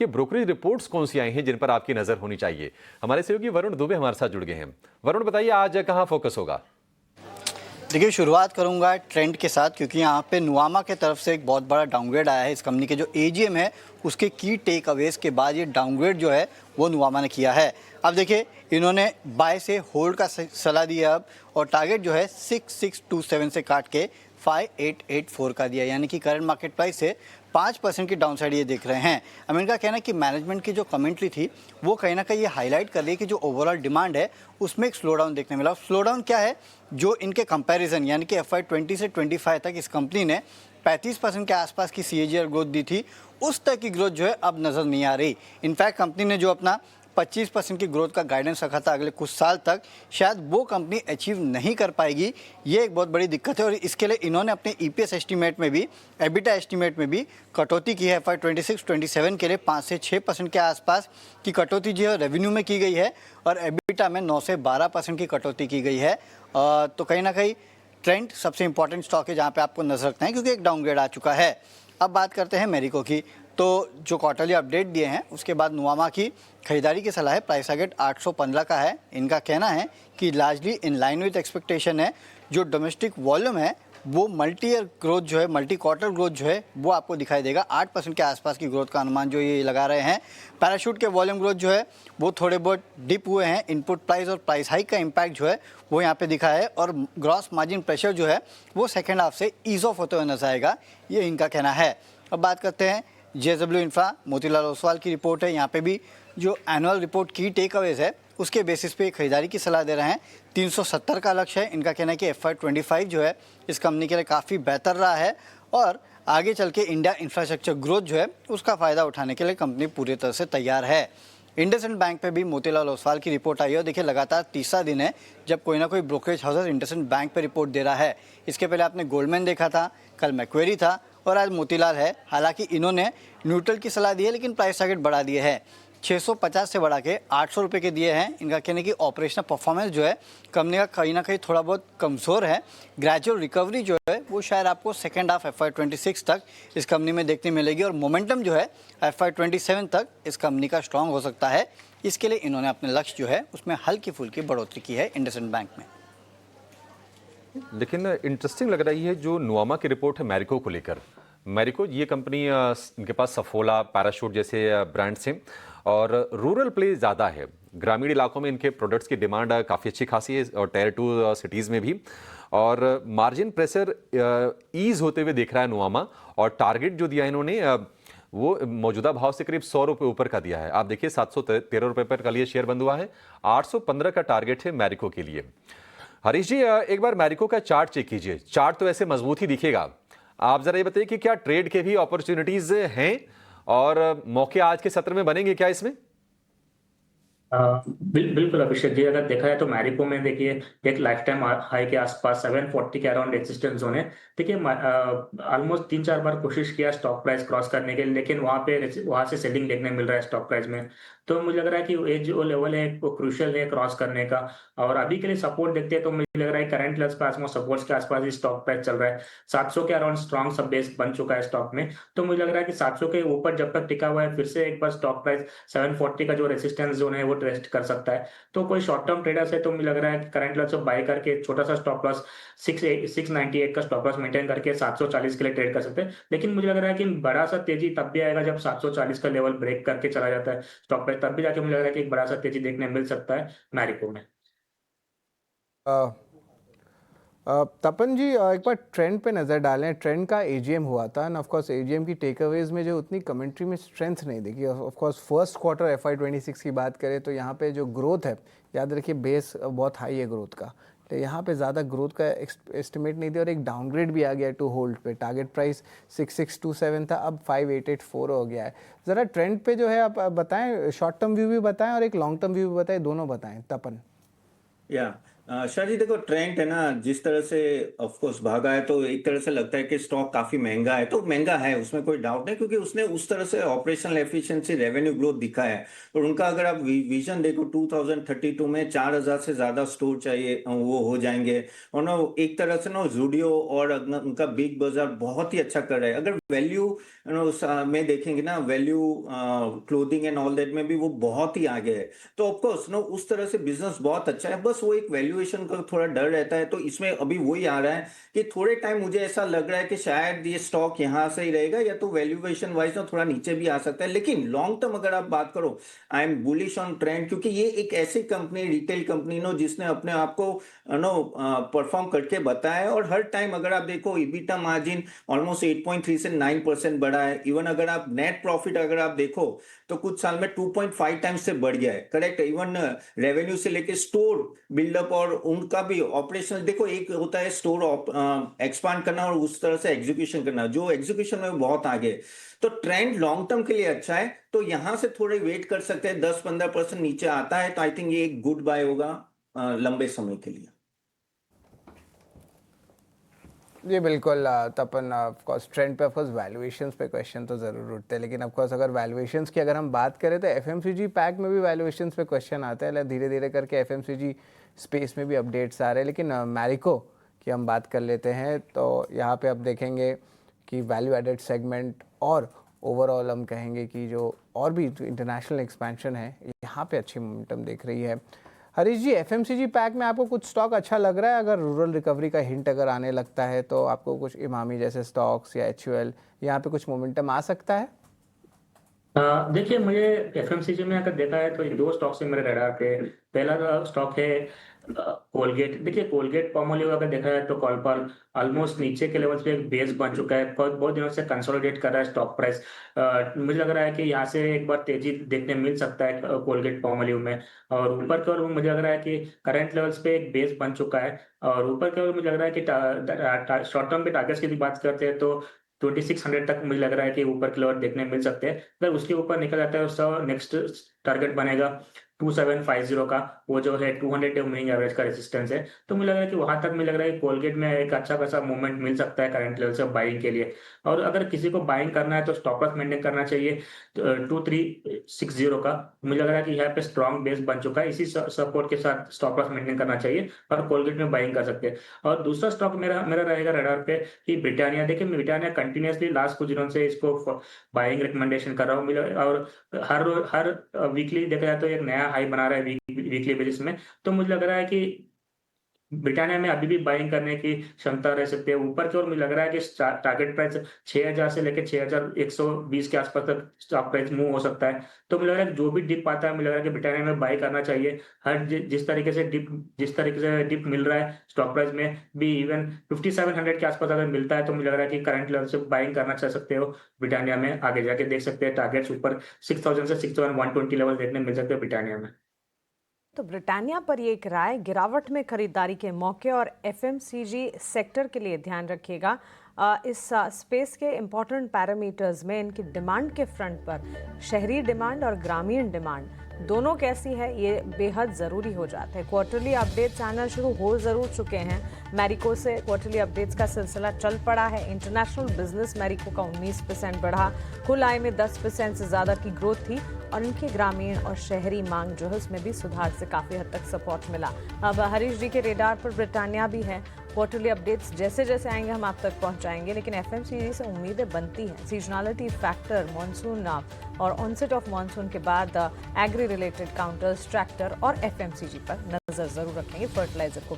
कि brokerage reports कौन सी आई हैं जिन पर आपकी नजर होनी चाहिए। हमारे सहयोगी वरुण दुबे हमारे साथ जुड़ गए हैं। वरुण, बताइए आज कहां फोकस होगा? देखिए, शुरुआत करूंगा ट्रेंड के साथ, क्योंकि यहाँ पे नुआमा के तरफ से एक बहुत बड़ा डाउनग्रेड आया है। इस कंपनी के जो एजीएम है उसके की टेक अवेज के बाद ये डाउनग्रेड जो है वो नुआमा ने किया है। अब देखिए, इन्होंने बाय से होल्ड का सलाह दिया अब, और टारगेट जो है 6627 से काट के 5884 का दिया, यानी कि करंट मार्केट प्राइस से 5% की डाउनसाइड ये देख रहे हैं। अब इनका कहना है कि मैनेजमेंट की जो कमेंट्री थी वो कहीं ना कहीं ये हाईलाइट कर रही है कि जो ओवरऑल डिमांड है उसमें एक स्लो डाउन देखने मिला। स्लो डाउन क्या है, जो इनके कंपैरिजन यानी कि FY20 से 25 तक इस कंपनी ने 35% के आसपास की CAGR ग्रोथ दी थी, उस तक की ग्रोथ जो है अब नज़र नहीं आ रही। इनफैक्ट कंपनी ने जो अपना 25% की ग्रोथ का गाइडेंस रखा था अगले कुछ साल तक, शायद वो कंपनी अचीव नहीं कर पाएगी। ये एक बहुत बड़ी दिक्कत है, और इसके लिए इन्होंने अपने EPS एस्टीमेट में भी, EBITDA एस्टीमेट में भी कटौती की है। FY26-27 के लिए 5 से 6% के आसपास की कटौती जो है रेवेन्यू में की गई है, और EBITDA में 9 से 12% की कटौती की गई है। तो कहीं ना कहीं ट्रेंड सबसे इंपॉर्टेंट स्टॉक है जहाँ पे आपको नजर रखना है, क्योंकि एक डाउनग्रेड आ चुका है। अब बात करते हैं मैरिको की। तो जो क्वार्टरली अपडेट दिए हैं उसके बाद नुआमा की खरीदारी की सलाह है। प्राइस टारगेट 815 का है। इनका कहना है कि largely in line with expectation है। जो डोमेस्टिक वॉल्यूम है वो मल्टी ईयर ग्रोथ जो है, मल्टी क्वार्टर ग्रोथ जो है वो आपको दिखाई देगा। 8% के आसपास की ग्रोथ का अनुमान जो ये लगा रहे हैं। पैराशूट के वॉल्यूम ग्रोथ जो है वो थोड़े बहुत डिप हुए हैं। इनपुट प्राइस और प्राइस हाइक का इम्पैक्ट जो है वो यहाँ पे दिखा है, और ग्रॉस मार्जिन प्रेशर जो है वो सेकेंड हाफ से ईज ऑफ होते हुए नजर आएगा, ये इनका कहना है। अब बात करते हैं JSW इंफ्रा, मोतीलाल ओसवाल की रिपोर्ट है। यहाँ पे भी जो एनुअल रिपोर्ट की टेक अवेज है उसके बेसिस पे खरीदारी की सलाह दे रहे हैं। 370 का लक्ष्य है। इनका कहना है कि FY25 जो है इस कंपनी के लिए काफ़ी बेहतर रहा है, और आगे चल के इंडिया इंफ्रास्ट्रक्चर ग्रोथ जो है उसका फ़ायदा उठाने के लिए कंपनी पूरी तरह से तैयार है। इंडसइंड बैंक पे भी मोतीलाल ओसवाल की रिपोर्ट आई है, और देखिए लगातार तीसरा दिन है जब कोई ना कोई ब्रोकरेज हाउस इंडसइंड बैंक पे रिपोर्ट दे रहा है। इसके पहले आपने गोल्डमैन देखा था, कल मैक्वेरी था, और आज मोतीलाल है। हालांकि इन्होंने न्यूट्रल की सलाह दी है, लेकिन प्राइस टारगेट बढ़ा दिए है। 650 से बढ़ा के 800 रुपये के दिए हैं। इनका कहने की ऑपरेशनल परफॉर्मेंस जो है कंपनी का कहीं ना कहीं थोड़ा बहुत कमज़ोर है। ग्रेजुअल रिकवरी जो है वो शायद आपको सेकेंड हाफ FY26 तक इस कंपनी में देखने मिलेगी, और मोमेंटम जो है FY27 तक इस कंपनी का स्ट्रांग हो सकता है। इसके लिए इन्होंने अपने लक्ष्य जो है उसमें हल्की फुल्की बढ़ोतरी की है इंडसइंड बैंक में। लेकिन इंटरेस्टिंग लग रही है जो नुआमा की रिपोर्ट है मैरिको को लेकर। मैरिको ये कंपनी, इनके पास सफोला, पैराशूट जैसे ब्रांड्स हैं, और रूरल प्ले ज़्यादा है। ग्रामीण इलाकों में इनके प्रोडक्ट्स की डिमांड काफ़ी अच्छी खासी है, और Tier 2 सिटीज़ में भी। और मार्जिन प्रेशर ईज होते हुए देख रहा है नुआमा, और टारगेट जो दिया इन्होंने वो मौजूदा भाव से करीब 100 रुपये ऊपर का दिया है। आप देखिए 713 रुपये पर कल ये शेयर बंद हुआ है। 815 का टारगेट है मैरिको के लिए। हरीश जी, एक बार मैरिको का चार्ट चेक कीजिए। चार्ट तो ऐसे मजबूत ही दिखेगा। आप जरा ये बताइए कि क्या ट्रेड के भी अपॉर्चुनिटीज हैं, और मौके आज के सत्र में बनेंगे क्या इसमें? बिल्कुल अभिषेक जी, अगर देखा जाए तो मैरिको में देखिए एक लाइफ टाइम हाई के आसपास 740 के अराउंड रेजिस्टेंस जोन है। देखिए ऑलमोस्ट 3-4 बार कोशिश किया स्टॉक प्राइस क्रॉस करने के लिए, लेकिन वहां से सेलिंग देखने मिल रहा है स्टॉक प्राइस में। तो मुझे लग रहा है कि ये जो लेवल है वो क्रूशियल है क्रॉस करने का। और अभी के लिए सपोर्ट देखते हैं तो मुझे लग रहा है करंट लेवल्स पे सपोर्ट्स के आसपास ही स्टॉक प्राइस चल रहा है। 700 के अराउंड स्ट्रॉन्ग सब बेस बन चुका है स्टॉक में। तो मुझे लग रहा है कि 700 के ऊपर जब तक टिका हुआ है, फिर से एक बार स्टॉक प्राइस 740 का जो रेजिस्टेंस जोन है वो टेस्ट कर सकता है। तो कोई शॉर्ट टर्म ट्रेडर्स है तो मुझे लग रहा है कि करंट लेवल से बाय करके छोटा सा स्टॉप लॉस 698 का स्टॉप लॉस मेंटेन करके 740 के लिए ट्रेड कर सकते हैं। लेकिन मुझे लग रहा है कि बड़ा सा तेजी तब भी आएगा जब 740 का लेवल ब्रेक करके चला जाता है स्टॉक प्राइस, तब भी जाके मुझे लग रहा है कि एक बड़ा सा तेजी देखने मिल सकता है मैरिको में। तपन जी, एक बार ट्रेंड पे नज़र डालें। ट्रेंड का एजीएम हुआ था, एंड ऑफ कोर्स एजीएम की टेकअवेज में जो उतनी कमेंट्री में स्ट्रेंथ नहीं दिखी। Of course first quarter FY26 की बात करें तो यहाँ पे जो ग्रोथ है, याद रखिए बेस बहुत हाई है ग्रोथ का, तो यहाँ पे ज़्यादा ग्रोथ का एस्टिमेट नहीं दिया, और एक डाउनग्रेड भी आ गया टू होल्ड पे। टारगेट प्राइस 6627 था, अब 5884 हो गया है। ज़रा ट्रेंड पे जो है आप बताएं, शॉर्ट टर्म व्यू भी बताएं और एक लॉन्ग टर्म व्यू भी बताएं, दोनों बताएं तपन। या शाह जी देखो ट्रेंड है ना, जिस तरह से ऑफ कोर्स भागा है, तो एक तरह से लगता है कि स्टॉक काफी महंगा है, तो महंगा है उसमें कोई डाउट नहीं, क्योंकि उसने उस तरह से ऑपरेशनल एफिशिएंसी रेवेन्यू ग्रोथ दिखा है। और उनका अगर आप विजन देखो 2032 में 4000 से ज्यादा स्टोर चाहिए, वो हो जाएंगे। और ना एक तरह से ना जूडियो और उनका बिग बाजार बहुत ही अच्छा कर रहा है। अगर वैल्यू में देखेंगे ना, value clothing and all that में भी वो बहुत ही आगे है। तो ऑफकोर्स नो उस तरह से बिजनेस बहुत अच्छा है, बस वो एक वैल्यूएशन का थोड़ा डर रहता है। तो इसमें अभी वही आ रहा है कि थोड़े टाइम मुझे ऐसा लग रहा है कि शायद ये स्टॉक यहाँ से ही रहेगा, या तो वैल्यूएशन वाइज ना थोड़ा नीचे भी आ सकता है। लेकिन लॉन्ग टर्म अगर आप बात करो, I am bullish on trend, क्योंकि ये एक ऐसी कंपनी, रिटेल कंपनी नो, जिसने अपने आप को नो परफॉर्म करके बताया है। और हर टाइम अगर आप देखो इबिटा मार्जिन ऑलमोस्ट 8.3 से 9% बढ़ा है। इवन अगर आप नेट प्रॉफिट अगर आप देखो तो कुछ साल में 2.5 टाइम्स से बढ़ गया है, करेक्ट। इवन रेवेन्यू से लेके स्टोर बिल्डअप और उनका भी ऑपरेशनल देखो, एक होता है स्टोर एक्सपांड करना और उस तरह से एग्जीक्यूशन करना, जो एग्जीक्यूशन में बहुत आगे है। तो ट्रेंड लॉन्ग टर्म के लिए अच्छा है, तो यहां से थोड़े वेट कर सकते हैं। 10-15% नीचे आता है तो आई थिंक ये एक गुड बाय होगा लंबे समय के लिए। जी बिल्कुल। तपन ऑफकोर्स ट्रेंड पे ऑफकोर्स वैल्यूएशंस पे क्वेश्चन तो ज़रूर उठते हैं, लेकिन ऑफकोर्स अगर वैल्यूएशंस की अगर हम बात करें तो एफएमसीजी पैक में भी वैल्यूएशंस पे क्वेश्चन आते हैं। धीरे धीरे करके एफएमसीजी स्पेस में भी अपडेट्स आ रहे हैं। लेकिन मैरिको की हम बात कर लेते हैं तो यहाँ पे आप देखेंगे कि वैल्यू एडेड सेगमेंट और ओवरऑल हम कहेंगे कि जो और भी इंटरनेशनल एक्सपेंशन है यहाँ पे अच्छी मोमेंटम दिख रही है। हरीश जी, एफएमसीजी पैक में आपको कुछ स्टॉक अच्छा लग रहा है? अगर रूरल रिकवरी का हिंट अगर आने लगता है तो आपको कुछ इमामी जैसे स्टॉक्स या एचयूएल यहाँ पे कुछ मोमेंटम आ सकता है? देखिए, मुझे एफएमसीजी में अगर देखा है तो ये दो स्टॉक्स है मेरे रडार पे। पहला स्टॉक है कोलगेट। देखिए, कोलगेट पामोलिव अगर देखा है तो कॉलपाल ऑलमोस्ट नीचे के लेवल पे एक बेस बन चुका है, बहुत बहुत दिनों से कंसोलिडेट कर रहा है स्टॉक प्राइस। मुझे लग रहा है कि यहाँ से एक बार तेजी देखने मिल सकता है कोलगेट पामोलिव में। और ऊपर की ओर मुझे लग रहा है कि करंट लेवल्स पे एक बेस बन चुका है। और ऊपर की ओर मुझे लग रहा है कि शॉर्ट टर्म पे टारगेट्स की भी बात करते हैं तो 2600 तक मुझे लग रहा है कि ऊपर की लेवल देखने मिल सकते हैं। अगर उसके ऊपर निकल जाता है उसका नेक्स्ट टारगेट बनेगा 2750 का, वो जो है 200 डे मूविंग एवरेज का रेजिस्टेंस है। तो मुझे लग रहा है कि वहां तक मुझे लग रहा है कि कोलगेट में एक अच्छा खासा मूवमेंट मिल सकता है करंट लेवल से बाइंग के लिए। और अगर किसी को बाइंग करना है तो स्टॉप लॉस मेंटेन करना चाहिए 2360 का। मुझे लग रहा है कि यहाँ पे स्ट्रॉन्ग बेस बन चुका है, इसी सपोर्ट के साथ स्टॉप लॉस मेंटेन करना चाहिए और कोलगेट में बाइंग कर सकते हैं। और दूसरा स्टॉक मेरा मेरा रहेगा रडार पे कि ब्रिटानिया। देखिए, मैं ब्रिटानिया कंटिन्यूसली लास्ट कुछ दिनों से इसको बाइंग रिकमेंडेशन कर रहा हूँ। और हर वीकली देखा जाए तो एक नया हाई बना रहा है वीकली बेसिस में। तो मुझे लग रहा है कि ब्रिटानिया में अभी भी बाइंग करने की क्षमता रह सकती है। ऊपर की ओर मुझे लग रहा है कि टारगेट प्राइस 6000 से लेकर 6120 के आसपास तक स्टॉक प्राइस मूव हो सकता है। तो मुझे लग रहा है कि जो भी डिप आता है मुझे लग रहा है कि ब्रिटानिया में बाई करना चाहिए। जिस तरीके से डिप मिल रहा है स्टॉक प्राइस में भी, इवन 5700 के आसपास अगर मिलता है तो मुझे लग रहा है कि करंट लेवल से बाइंग करना चाह सकते हो ब्रिटानिया में। आगे जाके देख सकते हैं टारगेट्स ऊपर 6000 से 6120 लेवल देखने मिल सकते हैं ब्रिटानिया में। तो ब्रिटानिया पर ये एक राय, गिरावट में खरीदारी के मौके और एफएमसीजी सेक्टर के लिए ध्यान रखिएगा। इस स्पेस के इम्पॉर्टेंट पैरामीटर्स में इनकी डिमांड के फ्रंट पर शहरी डिमांड और ग्रामीण डिमांड दोनों कैसी है ये बेहद ज़रूरी हो जाता है। क्वार्टरली अपडेट्स आना शुरू हो ज़रूर चुके हैं। मैरिको से क्वार्टरली अपडेट्स का सिलसिला चल पड़ा है। इंटरनेशनल बिजनेस मैरिको का 19% बढ़ा, कुल आय में 10% से ज़्यादा की ग्रोथ थी और इनकी ग्रामीण और शहरी मांग जो है उसमें भी सुधार से काफ़ी हद तक सपोर्ट मिला। अब हरीश जी के रेडार पर ब्रिटानिया भी है। क्वार्टरली अपडेट्स जैसे जैसे आएंगे हम आप तक पहुंचाएंगे, लेकिन एफएमसीजी से उम्मीदें बनती हैं। सीजनलिटी फैक्टर, मॉनसून और ऑनसेट ऑफ मॉनसून के बाद एग्री रिलेटेड काउंटर्स, ट्रैक्टर और एफएमसीजी पर नजर जरूर रखेंगे। फर्टिलाइजर को